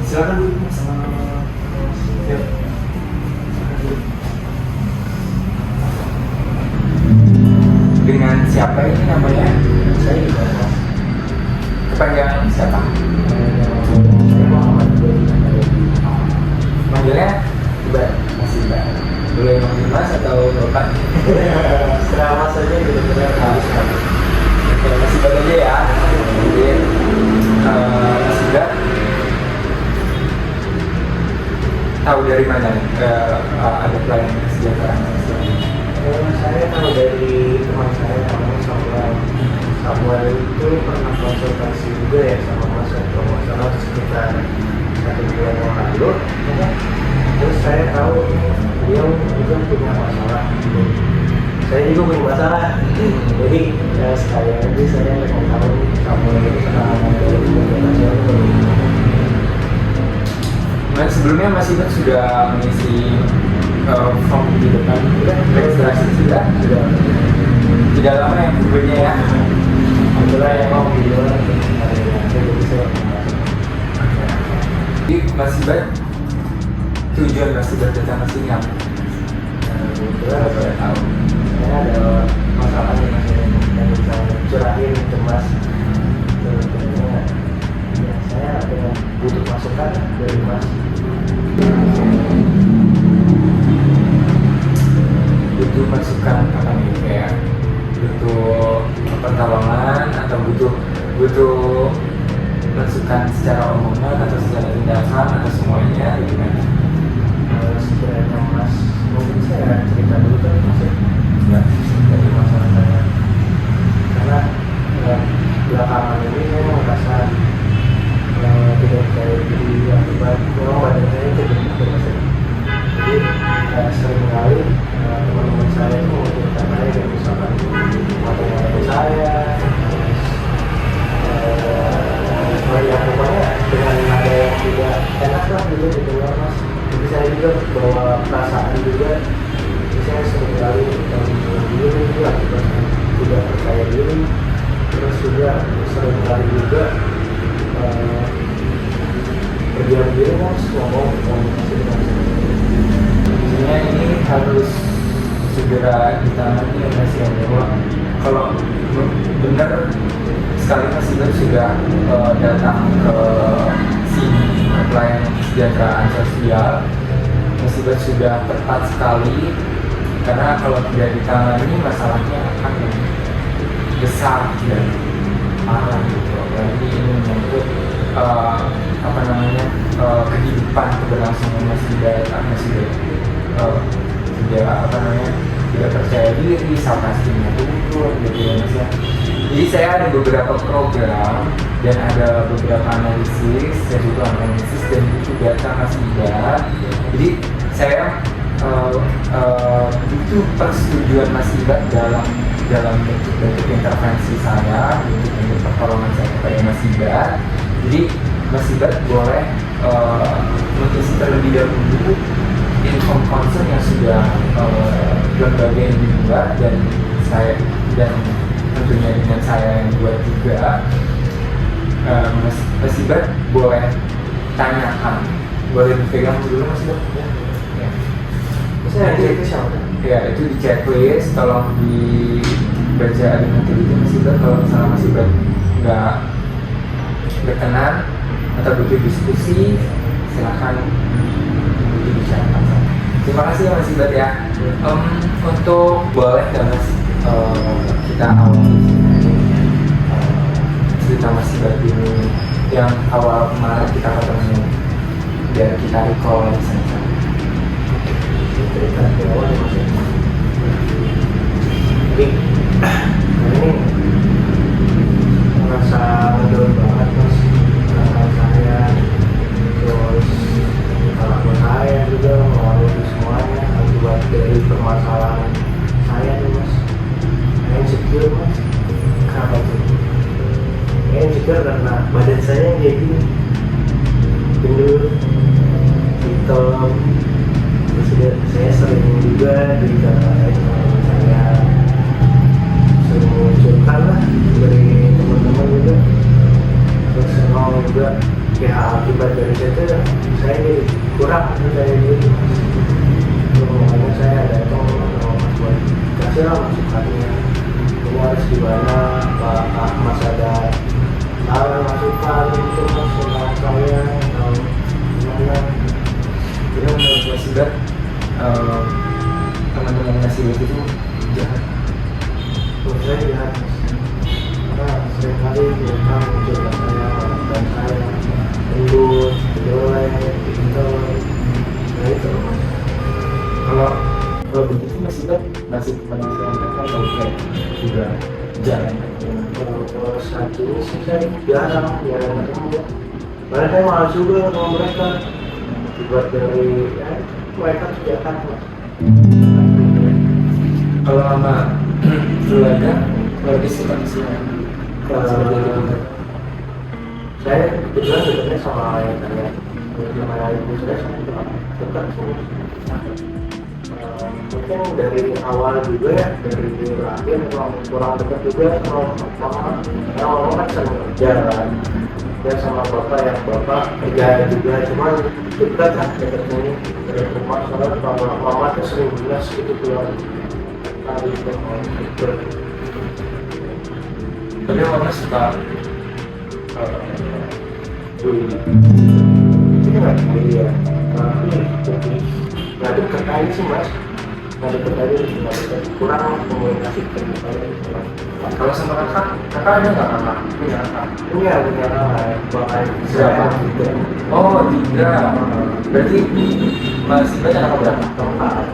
Silakan dulu Mas. Yuk. Dengan siapa ini namanya? Saya juga Mas. Kepanjangan siapa? Saya Muhammad Ibrahim. Manggilnya Ibar, Mas Ibar. Boleh manggil Mas atau Bapak? Serah Mas saja benar-benar harus kami. Oke, Mas Ibar aja ya. Jadi, Mas Ibar tahu dari mana nih ada pelayanan kesejahteraan sosial? Saya tahu dari teman saya namanya Samuel. Samuel itu pernah konsultasi juga ya sama Mas Eko masalah sekitar 1 bulan yang lalu. Terus saya tahu beliau juga punya masalah. Saya juga punya masalah. Jadi ya sekali lagi saya mau tahu Samuel itu pengalaman dari konsultasi. Nah, sebelumnya Mas Ibar sudah mengisi form di depan registrasi sudah tidak lama ya kemudiannya ya. Alhamdulillah ya mau video jadi saya Jadi Mas Ibar, tujuan Mas Ibar datang ke sini apa? kebetulan Boleh tahu. saya ada masalah yang saya curahin ke Mas. Tentunya ya saya dengan butuh masukan dari Mas. Butuh masukan apa nih, kayak butuh pertolongan atau butuh masukan secara omongan atau secara tindakan atau semuanya gimana? Sekiranya Mas mungkin saya cerita dulu kan Mas Ya. dari masalah saya karena belakangan ini saya merasa tidak percaya diri akibat memang badan saya tidak berhasil. Jadi sering kali teman-teman saya itu mengucapkan saya dan misalkan mata-mata saya ya pokoknya dengan nada yang tidak enak lah gitu didengar Mas. Jadi saya juga bawa perasaan juga. Jadi saya sering kali diri juga akibat tidak percaya diri. Terus juga sering kali juga berdiam diri Mas ngomong komunikasi dengan saya. Sebenarnya ini harus segera ditangani ya Mas ya, bahwa kalau benar sekali Mas Ibar sudah datang ke sini ke pelayanan kesejahteraan sosial, Mas Ibar sudah tepat sekali, karena kalau tidak ditangani masalahnya akan besar dan parah gitu. Apalagi ini menyangkut kehidupan keberlangsungan Mas Ibar, tidak percaya diri, self-esteemnya turun gitu ya Mas ya. Jadi saya ada beberapa program dan ada beberapa analisis, saya butuh analisis dan butuh data Mas Ibar. Jadi saya butuh persetujuan Mas Ibar dalam bentuk intervensi saya, bentuk pertolongan saya kepada Mas Ibar. Jadi Mas Ibar boleh mengisi terlebih dahulu inform concern yang sudah lembaga yang dibuat dan saya dan tentunya dengan saya yang buat juga. Mas Ibar boleh tanyakan, boleh dipegang dulu Mas Ibar ya. Saya itu siapa? Ya itu di checklist, tolong dibaca dengan teliti Mas Ibar. Kalau misalnya Mas Ibar nggak berkenan atau butuh diskusi, silakan dibicarakan. Terima kasih ya Mas Ibar ya. Untuk boleh nggak Mas kita awali cerita Mas Ibar ini yang awal kemarin kita ketemu, biar kita recall misalnya. Cerita di awal Mas. Jadi ini merasa ngedown banget Mas. Perasaan saya terus kelakuan saya juga melalui semuanya akibat dari permasalahan saya nih Mas. Saya insecure Mas. Kenapa tuh? Saya insecure karena badan saya yang kayak gini, gendut, hitam. Terus saya sering juga dikatakan sama saya sering munculkan lah dari teman-teman juga. Terus juga ya akibat dari situ saya jadi kurang dari diri. Makanya saya datang sama Mas buat kasih lah masukannya, ini harus gimana Pak Mas, ada masukan itu Mas tentang saya atau gimana. Jadi menurut Mas Ibad, teman-teman Nasibat itu jahat. Menurut saya jahat Mas, karena seringkali mereka mencoba saya, dan saya lembut, jelek, pintar, nah itu Mas. Kalau begitu Mas Ibad masih menasihat mereka atau kayak juga jalan? Kalau saat ini sih saya jarang ketemu, karena saya malas juga sama mereka. Buat dari ya, mereka tuh jahat Mas. Kalau sama keluarga suka misalnya seperti itu. Saya kebetulan dekatnya sama ayah saya, sama ibu saya sama dekat semua. Mungkin dari awal juga ya, dari lahir kurang dekat juga sama mama. Karena mama kan sering kerja kan, dia sama bapak yang bapak kerja juga, cuman dekat lah dekat sini dari rumah. Soalnya mama tuh sering bilas gitu pulang hari ke libur. Tapi mama suka Ini nggak ya, tapi lebih nggak deket aja sih Mas, nggak deket aja, nggak deket, kurang komunikasi terbuka. kalau sama kakak ada nggak kakak? Punya kakak? Punya bahkan Berapa? juga. Oh 3. Berarti Mas Ibad anak berapa? Tempat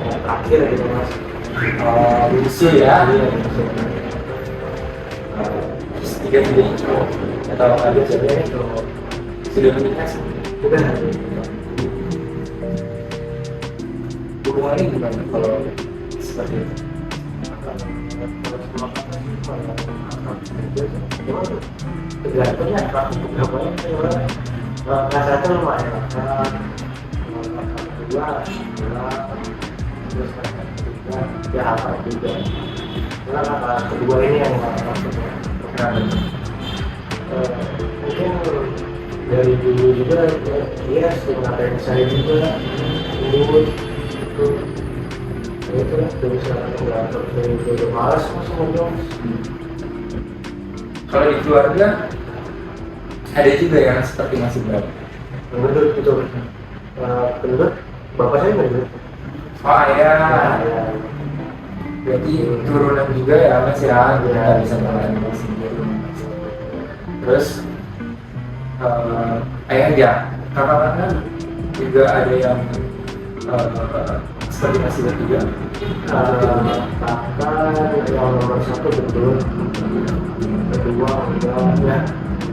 terakhir gitu Mas. Bungsu ya? Terus 3 ini cowok atau ada cewek atau sudah menikah sih? Udah. Hubungannya gimana kalau seperti itu? Tergantungnya kelas satu lumayan, kelas kedua terus kelas ketiga ya apa juga. Karena kelas kedua ini yang mungkin dari dulu juga dia sering ngapain saya juga dulu itu. Itu lah, dari sekarang dari malas Mas ngomong. Kalau di keluarga ada juga yang seperti Mas Ibad. Menurut itu, menurut bapak saya menurut. Oh ya, Ya. berarti turunan juga ya Mas ya, nggak bisa nyalain Mas sendiri. Terus ayah ya, kakak-kakak juga ada yang seperti Mas Ibad juga. Kakak yang nomor 1 betul, kedua enggak ya,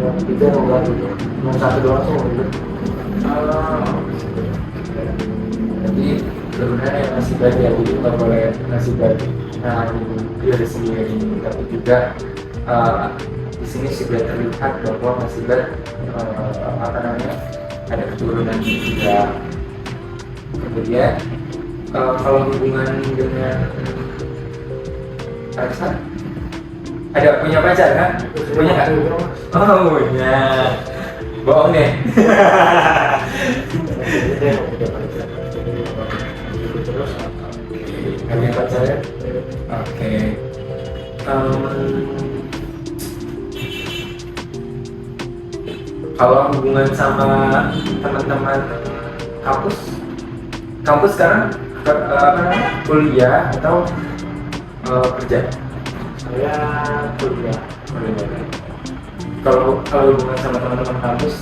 yang ketiga enggak gitu, yang 1 doang sih yang betul. Jadi sebenarnya yang Mas Ibad ya, jadi nggak boleh Mas Ibad diri sendiri, tapi juga di sini sudah terlihat bahwa Mas Ibad ada keturunan juga. Kemudian kalau hubungan dengan Arsa, ada punya pacar kan? Punya nggak? Oh punya, bohong deh. Punya pacar ya? Oke. Kalau hubungan sama teman-teman kampus sekarang kuliah atau kerja? Saya kuliah. Kalau hubungan sama teman-teman kampus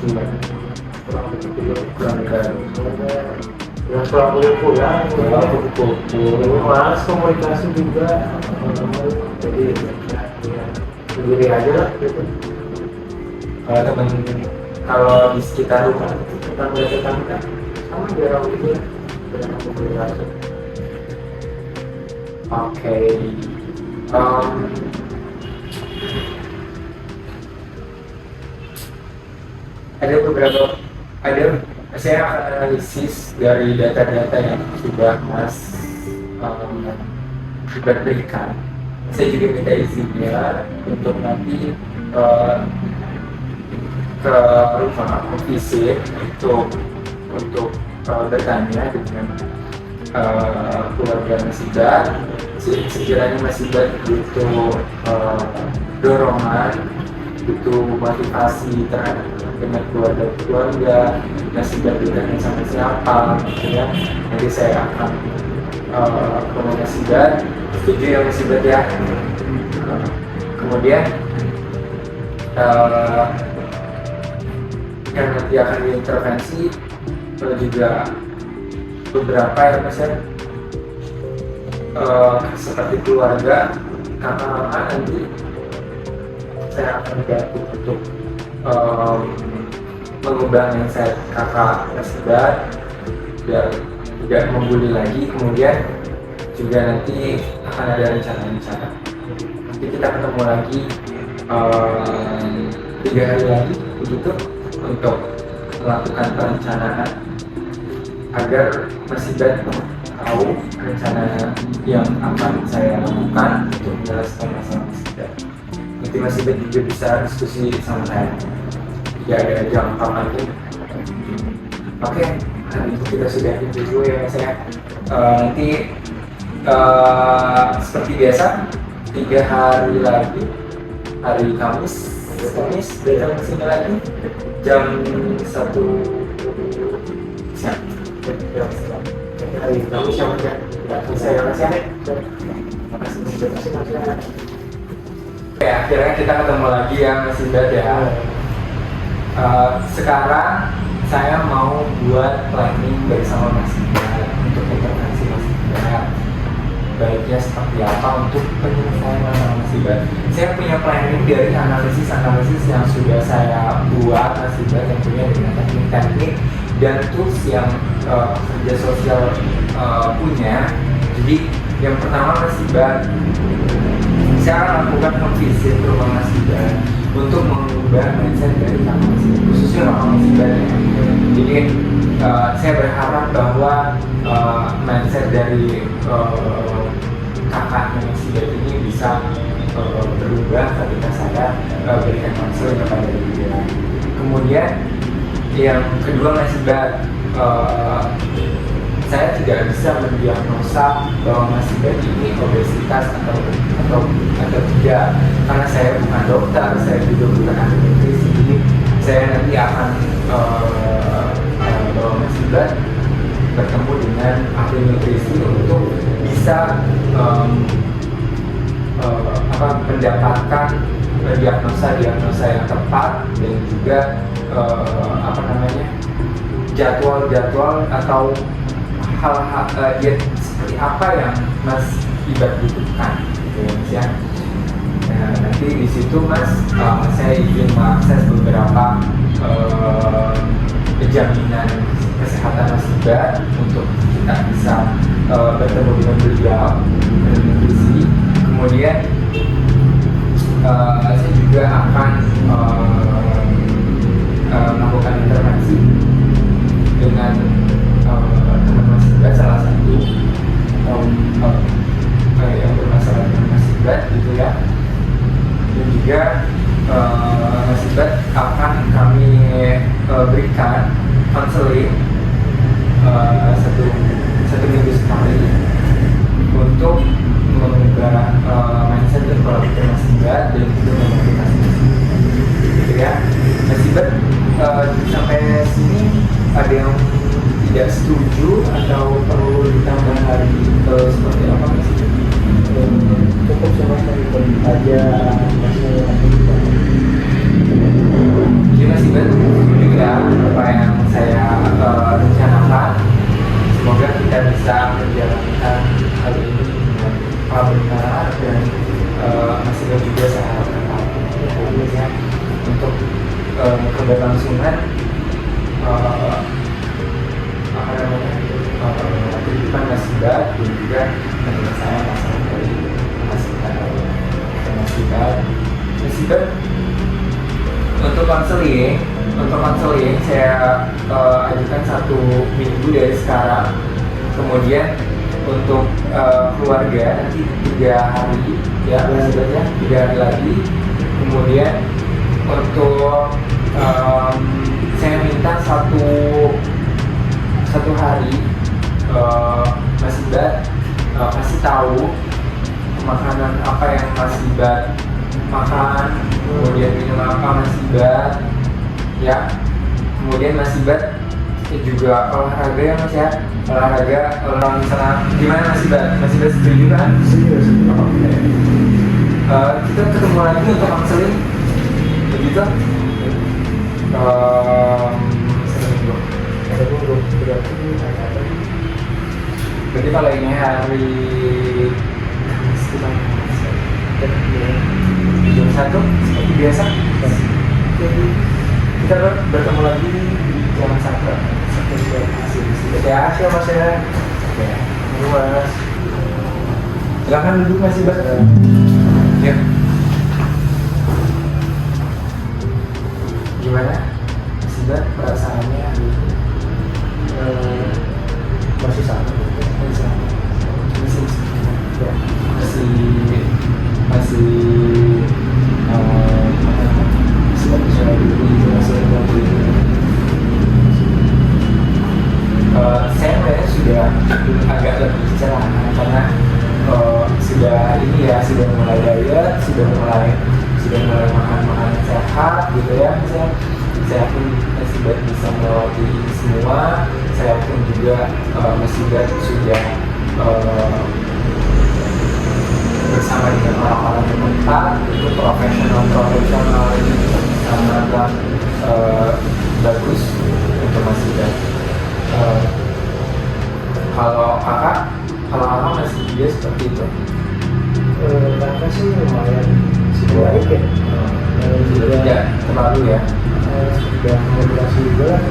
gimana? Kurang dekat. Ya setelah kuliah Kumpul. malas komunikasi juga teman-teman, jadi ya sendiri aja lah gitu. Kalau di sekitar rumah Tetangga sama jarang gitu, jarang komunikasi. Oke. Saya akan analisis dari data-data yang sudah Mas sudah berikan. Saya juga minta izinnya untuk nanti ke rumah visit untuk bertanya dengan keluarga Mas Ibat. Sekiranya Mas Ibat butuh dorongan, butuh motivasi terhadap dengan keluarga, Mas Ibat ditanya sama siapa, gitu ya. Nanti saya akan ke Mas Ibat, setuju ya Mas Ibat ya. Kemudian yang nanti akan diintervensi juga beberapa ya Mas ya, seperti keluarga, kakak nanti saya akan bantu untuk mengubah mindset kakak Mas Ibat biar tidak membuli lagi. Kemudian juga nanti akan ada rencana-rencana, nanti kita ketemu lagi 3 hari lagi begitu untuk melakukan perencanaan agar Mas Ibat tahu rencana yang akan saya lakukan untuk menyelesaikan masalah Mas Ibat. Nanti Mas Ibat juga bisa diskusi sama saya, tidak ada jangka lagi. Oke, hari itu kita sudahi dulu ya Mas ya. Nanti seperti biasa 3 hari lagi, hari Kamis datang ke sini lagi jam 1 siang. Hari Kamis yang ya, saya Mas ya. Terima kasih. Oke, akhirnya kita ketemu lagi ya Mas Ibat ya. Sekarang saya mau buat planning bersama Mas Ibat untuk intervensi Mas Ibat. Baiknya seperti apa untuk penyelesaian masalah Mas Ibat. Saya punya planning dari analisis yang sudah saya buat Mas Ibat, yang punya dengan teknik-teknik dan tools yang kerja sosial punya. Jadi yang pertama Mas Ibat, saya akan lakukan visit ke rumah Mas Ibat untuk mengubah mindset dari kakak Mas Ibat, khususnya kakak Mas Ibat ya. Jadi saya berharap bahwa mindset dari kakaknya Mas Ibat ini bisa berubah ketika saya berikan konseling kepada dia. Kemudian yang kedua Mas Ibat, saya tidak bisa mendiagnosa bahwa Mas Ibat ini obesitas atau tidak, karena saya bukan dokter, saya juga bukan ahli nutrisi. Jadi saya nanti akan bawa Mas Ibat bertemu dengan ahli nutrisi untuk bisa mendapatkan diagnosa yang tepat dan juga jadwal atau hal-hal diet seperti apa yang Mas Ibat butuhkan, gitu ya Mas ya. Nah, nanti di situ Mas, saya ingin mengakses beberapa jaminan kesehatan Mas Ibat untuk kita bisa bertemu dengan beliau dengan nutrisi. Kemudian saya juga akan melakukan intervensi dengan teman Mas Ibat, salah satu yang bermasalah dengan Mas Ibat gitu ya. Dan juga Mas Ibat akan kami berikan konseling satu minggu sekali untuk mengubah mindset dan pola pikir Mas Ibat dan juga memotivasi Mas Ibat, gitu ya. Mas Ibat sampai sini ada yang tidak setuju atau perlu ditambah lagi seperti apa Mas Ibat? Cukup sama sekali aja masih. Jadi Mas Ibat juga apa yang saya rencanakan, semoga kita bisa menjalankan hal ini dengan benar dan Mas Ibat juga saya harapkan ya untuk keberlangsungan kehidupan Mas Ibat dan juga penyelesaian masalah dari Mas Ibat. Mas Ibat untuk konseling saya ajukan 1 minggu dari sekarang. Kemudian untuk keluarga nanti 3 hari ya, Mas Ibat ya, 3 hari lagi. Kemudian untuk satu hari Mas Ibat kasih tahu makanan apa yang Mas Ibat makan, kemudian minum apa Mas Ibat, ya. Kemudian Mas Ibat juga olahraga ya Mas ya, olahraga misalnya gimana Mas Ibat? Mas Ibat setuju kan? Setuju. Oke. Kita ketemu lagi untuk konseling, begitu? Seminggu. Berarti kalau ini hari jam 1 seperti biasa. Jadi kita bertemu lagi di jam 1. Ya, siapa Mas ya? Oke, Mas. Silahkan duduk Mas Ibat. Ya. Gimana Mas Ibat perasaannya hari ini? Masih sama. Masih percaya diri, masih saya sebenarnya sudah agak lebih cerah karena sudah ini ya, sudah mulai diet, sudah mulai makan makanan sehat gitu ya. Saya pun masih bisa melewati ini semua. Saya pun juga masih sudah bersama dengan orang-orang yang tepat, itu profesional ini sangat bagus untuk Mas Ibat. Kalau kakak masih juga seperti itu? Kakak sih lumayan baik ya. Tidak terlalu ya. Sudah moderasi juga lah.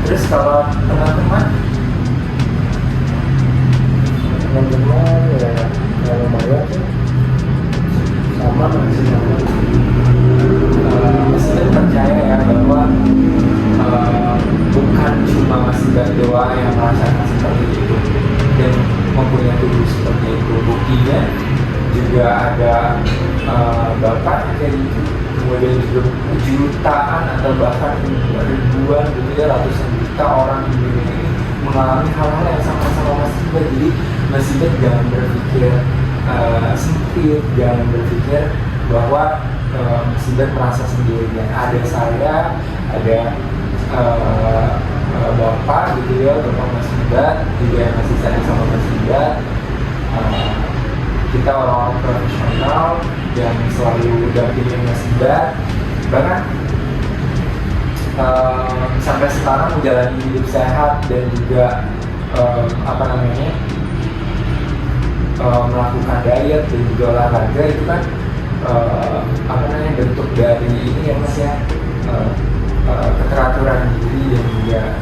Terus kalau teman-teman ya lumayan sih, sama masih sama. Mas Ibat percaya ya bahwa bukan cuma Mas Ibat doang yang merasakan seperti itu dan mempunyai tubuh seperti itu. Buktinya juga ada bapak kayak gitu, kemudian juga jutaan atau bahkan ribuan gitu ya, ratusan juta orang di dunia ini mengalami hal-hal yang sama-sama Mas Ibat. Jadi Mas Ibat jangan berpikir sempit, jangan berpikir bahwa Mas Ibat merasa sendirian. Ada saya, ada bapak gitu ya, bapak Mas Ibat juga yang masih sayang sama Mas Ibat. Kita orang-orang profesional yang selalu dampingin Mas Ibat, bahkan sampai sekarang menjalani hidup sehat dan juga melakukan diet dan juga olahraga itu kan bentuk dari ini ya Mas ya, keteraturan diri dan juga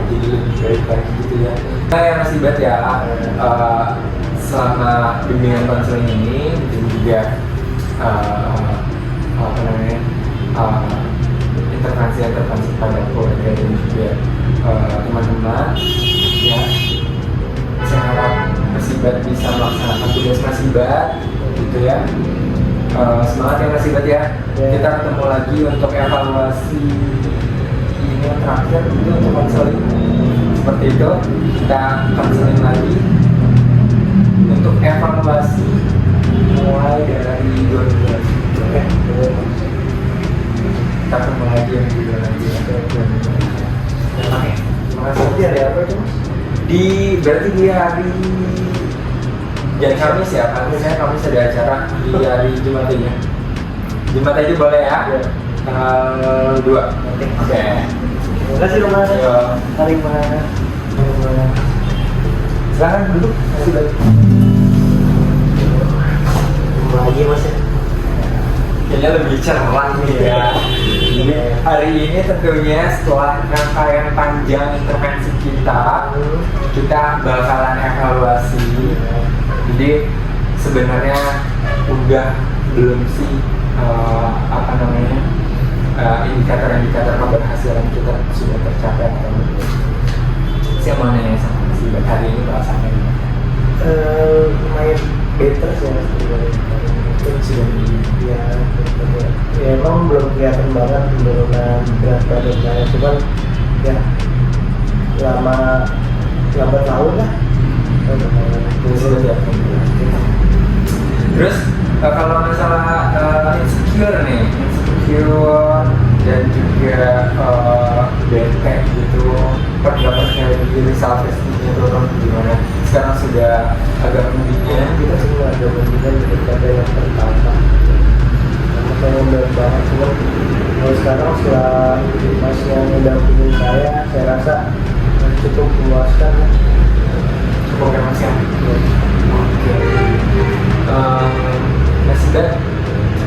jadi lebih baik lagi gitu ya. Saya Mas Ibat ya, selama bimbingan konseling ini dan juga intervensi pada keluarga dan juga teman-teman ya, saya harap Mas Ibat bisa melaksanakan tugas Mas Ibat gitu ya. Semangat ya Mas Ibat ya. Kita ketemu lagi untuk evaluasi ini yang terakhir itu untuk konseling seperti itu. Kita konseling lagi untuk evaluasi mulai dari 2020. Oke. Kita ketemu lagi yang di bulan lagi. Oke. Terima kasih. Nanti ada apa itu Mas? Berarti di hari jangan Kamis ya, Kamis ada acara di hari Jumat ini. Jumat aja boleh ya? Iya. Tanggal 2. Oke. Terima kasih Mas. Iya. Tarik mana? Silahkan duduk. Masih baik. Lagi Mas ya. Kayaknya lebih cerah nih ya. Jadi hari ini tentunya setelah rangkaian panjang intervensi kita bakalan evaluasi. Jadi sebenarnya udah belum sih indikator-indikator keberhasilan kita sudah tercapai atau belum? Saya mau nanya sama Mas Ibat, hari ini perasaannya gimana? Lumayan better sih Mas. Sudah ya emang belum kelihatan banget penurunan berat badan saya, cuman ya lambat laun lah. Terus kalau masalah insecure nih, insecure dan juga bete gitu, pendapatnya diri self esteemnya turun gimana? Sekarang sudah agak mendingan. Kita semua ada mendingan daripada yang pertama. Saya udah banget semua. Kalau sekarang setelah Mas yang mendampingi saya rasa cukup memuaskan. Cukup ya Mas ya? Oke. Mas Ibat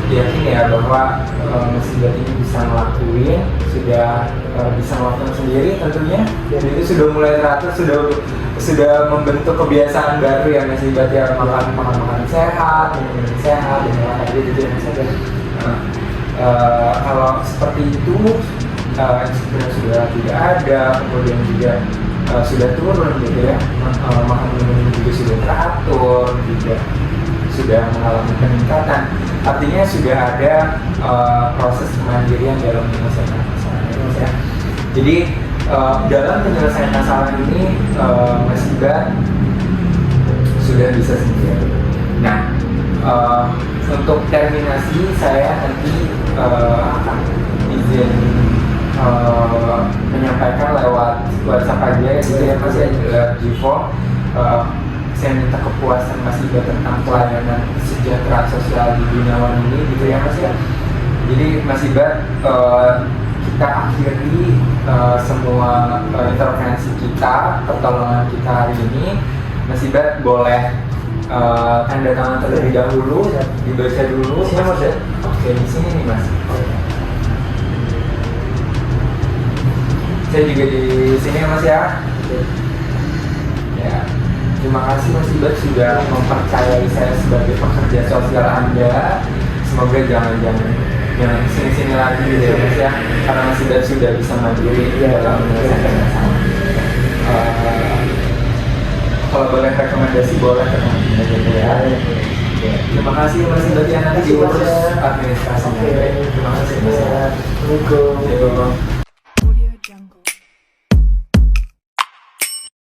yakin ya bahwa Mas Ibat ini bisa ngelakuin, sudah bisa ngelakuin sendiri tentunya. Dan itu sudah mulai teratur, sudah membentuk kebiasaan baru ya Mas Ibat ya, makan sehat, minum sehat, dan olahraga gitu ya Mas Ibat. Kalau seperti itu sudah tidak ada, kemudian juga sudah turun gitu ya, makan minum juga sudah teratur, juga sudah mengalami peningkatan, artinya sudah ada proses kemandirian dalam menyelesaikan masalah ya. Jadi dalam penyelesaian masalah ini Mas Ibat sudah bisa sendiri. Nah, untuk terminasi saya nanti akan izin menyampaikan lewat WhatsApp aja gitu ya Mas ya, lewat G4. Saya minta kepuasan Mas Ibat tentang pelayanan kesejahteraan sosial di Gunawan ini gitu ya Mas ya. Jadi Mas Ibat kita akhiri semua intervensi kita, pertolongan kita hari ini. Mas Ibat boleh tanda tangan terlebih dahulu, dibaca dulu. Sini Mas ya? Oke, di sini nih Mas. Saya juga di sini ya Mas ya. Ya, terima kasih Mas Ibat sudah mempercayai saya sebagai pekerja sosial Anda. Semoga jangan sini lagi gitu ya Mas ya, karena Mas Ibat sudah bisa mandiri dalam menyelesaikan masalah. Kalau boleh rekomendasi boleh rekomendasi gitu ya. Terima kasih Mas Ibat ya, nanti diurus administrasinya. Terima kasih Mas. Assalamualaikum.